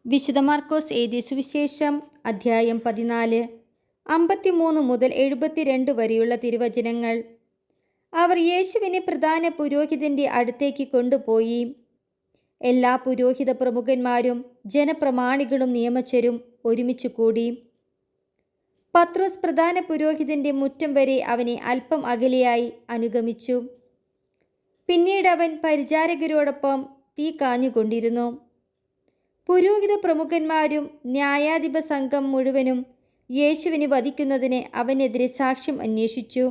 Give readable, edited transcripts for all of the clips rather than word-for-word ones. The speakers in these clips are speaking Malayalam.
വിശുദ്ധ മാർക്കോസ് എഴുതിയ സുവിശേഷം അധ്യായം 14 53 മുതൽ 72 വരെയുള്ള തിരുവചനങ്ങൾ. അവർ യേശുവിനെ പ്രധാന പുരോഹിതൻ്റെ അടുത്തേക്ക് കൊണ്ടുപോയി. എല്ലാ പുരോഹിത പ്രമുഖന്മാരും ജനപ്രമാണികളും നിയമജ്ഞരും ഒരുമിച്ച് കൂടി. പത്രോസ് പ്രധാന പുരോഹിതൻ്റെ മുറ്റം വരെ അവനെ അല്പം അകലെയായി അനുഗമിച്ചു. പിന്നീട് അവൻ പരിചാരകരോടൊപ്പം തീ കാഞ്ഞുകൊണ്ടിരുന്നു. പുരോഹിത പ്രമുഖന്മാരും ന്യായാധിപ സംഘം മുഴുവനും യേശുവിനെ വധിക്കുന്നതിന് അവനെതിരെ സാക്ഷ്യം അന്വേഷിച്ചു.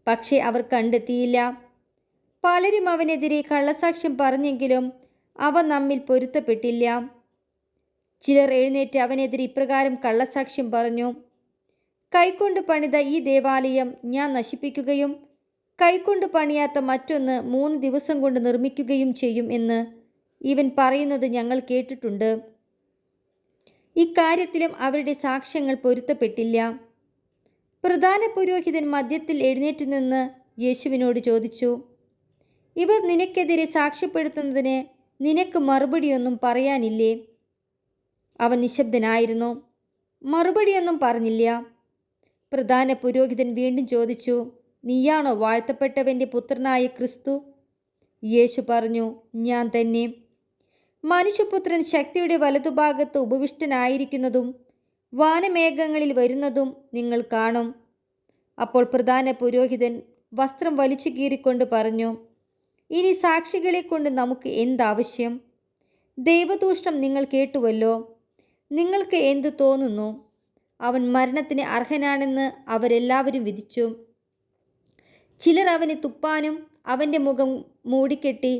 പക്ഷേ അവർ കണ്ടെത്തിയില്ല. പലരും അവനെതിരെ കള്ളസാക്ഷ്യം പറഞ്ഞെങ്കിലും അവ നമ്മിൽ പൊരുത്തപ്പെട്ടില്ല. ചിലർ എഴുന്നേറ്റ് അവനെതിരെ ഇപ്രകാരം കള്ളസാക്ഷ്യം പറഞ്ഞു: കൈക്കൊണ്ട് പണിത ഈ ദേവാലയം ഞാൻ നശിപ്പിക്കുകയും കൈക്കൊണ്ട് പണിയാത്ത മറ്റൊന്ന് 3 ദിവസം കൊണ്ട് നിർമ്മിക്കുകയും ചെയ്യും എന്ന് ഇവൻ പറയുന്നത് ഞങ്ങൾ കേട്ടിട്ടുണ്ട്. ഇക്കാര്യത്തിലും അവരുടെ സാക്ഷ്യങ്ങൾ പൊരുത്തപ്പെട്ടില്ല. പ്രധാന പുരോഹിതൻ മധ്യത്തിൽ എഴുന്നേറ്റ് നിന്ന് യേശുവിനോട് ചോദിച്ചു: ഇവർ നിനക്കെതിരെ സാക്ഷ്യപ്പെടുത്തുന്നതിന് നിനക്ക് മറുപടിയൊന്നും പറയാനില്ലേ? അവൻ നിശബ്ദനായിരുന്നു, മറുപടിയൊന്നും പറഞ്ഞില്ല. പ്രധാന പുരോഹിതൻ വീണ്ടും ചോദിച്ചു: നീയാണോ വാഴ്ത്തപ്പെട്ടവൻ്റെ പുത്രനായ ക്രിസ്തു? യേശു പറഞ്ഞു: ഞാൻ തന്നെ. മനുഷ്യപുത്രൻ ശക്തിയുടെ വലതുഭാഗത്ത് ഉപവിഷ്ടനായിരിക്കുന്നതും വാനമേഘങ്ങളിൽ വരുന്നതും നിങ്ങൾ കാണും. അപ്പോൾ പ്രധാന പുരോഹിതൻ വസ്ത്രം വലിച്ചു കീറിക്കൊണ്ട് പറഞ്ഞു: ഇനി സാക്ഷികളെ കൊണ്ട് നമുക്ക് എന്താവശ്യം? ദൈവദൂഷണം നിങ്ങൾ കേട്ടുവല്ലോ. നിങ്ങൾക്ക് എന്തു തോന്നുന്നു? അവൻ മരണത്തിന് അർഹനാണെന്ന് അവരെല്ലാവരും വിധിച്ചു. ചിലർ അവനെ തുപ്പാനും അവൻ്റെ മുഖം മൂടിക്കെട്ടി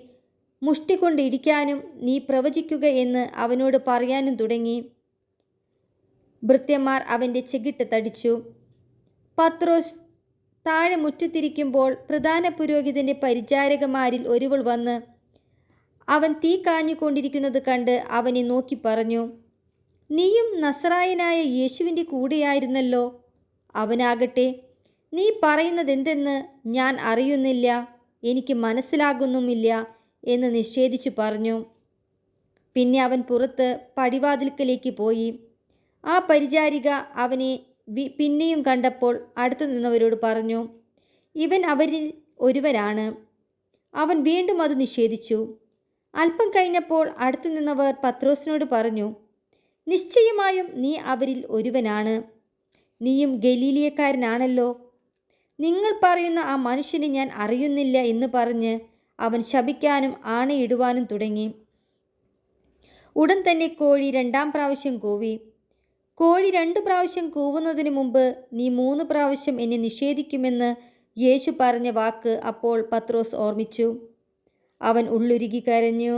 മുഷ്ടി കൊണ്ട് ഇടിക്കാനും നീ പ്രവചിക്കുക എന്ന് അവനോട് പറയാനും തുടങ്ങി. ഭൃത്യന്മാർ അവൻ്റെ ചെകിട്ട് തടിച്ചു. പത്രോസ് താഴെ മുറ്റത്തിരിക്കുമ്പോൾ പ്രധാന പുരോഹിതൻ്റെ പരിചാരകന്മാരിൽ ഒരുവൾ വന്ന് അവൻ തീ കാഞ്ഞുകൊണ്ടിരിക്കുന്നത് കണ്ട് അവനെ നോക്കി പറഞ്ഞു: നീയും നസറായനായ യേശുവിൻ്റെ കൂടെയായിരുന്നല്ലോ. അവനാകട്ടെ, നീ പറയുന്നതെന്തെന്ന് ഞാൻ അറിയുന്നില്ല, എനിക്ക് മനസ്സിലാകുന്നുമില്ല എന്ന് നിഷേധിച്ചു പറഞ്ഞു. പിന്നെ അവൻ പുറത്ത് പടിവാതിൽക്കലേക്ക് പോയി. ആ പരിചാരിക അവനെ പിന്നെയും കണ്ടപ്പോൾ അടുത്തു നിന്നവരോട് പറഞ്ഞു: ഇവൻ അവരിൽ ഒരുവനാണ്. അവൻ വീണ്ടും അത് നിഷേധിച്ചു. അല്പം കഴിഞ്ഞപ്പോൾ അടുത്തു നിന്നവർ പത്രോസിനോട് പറഞ്ഞു: നിശ്ചയമായും നീ അവരിൽ ഒരുവനാണ്. നീയും ഗലീലിയക്കാരനാണല്ലോ. നിങ്ങൾ പറയുന്ന ആ മനുഷ്യനെ ഞാൻ അറിയുന്നില്ല എന്ന് പറഞ്ഞ് അവൻ ശപിക്കാനും ആണയിടുവാനും തുടങ്ങി. ഉടൻ തന്നെ കോഴി 2-ാം പ്രാവശ്യം കൂവി. കോഴി 2 പ്രാവശ്യം കൂവുന്നതിന് മുമ്പ് നീ 3 പ്രാവശ്യം എന്നെ നിഷേധിക്കുമെന്ന് യേശു പറഞ്ഞ വാക്ക് അപ്പോൾ പത്രോസ് ഓർമ്മിച്ചു. അവൻ ഉള്ളുരുകി കരഞ്ഞു.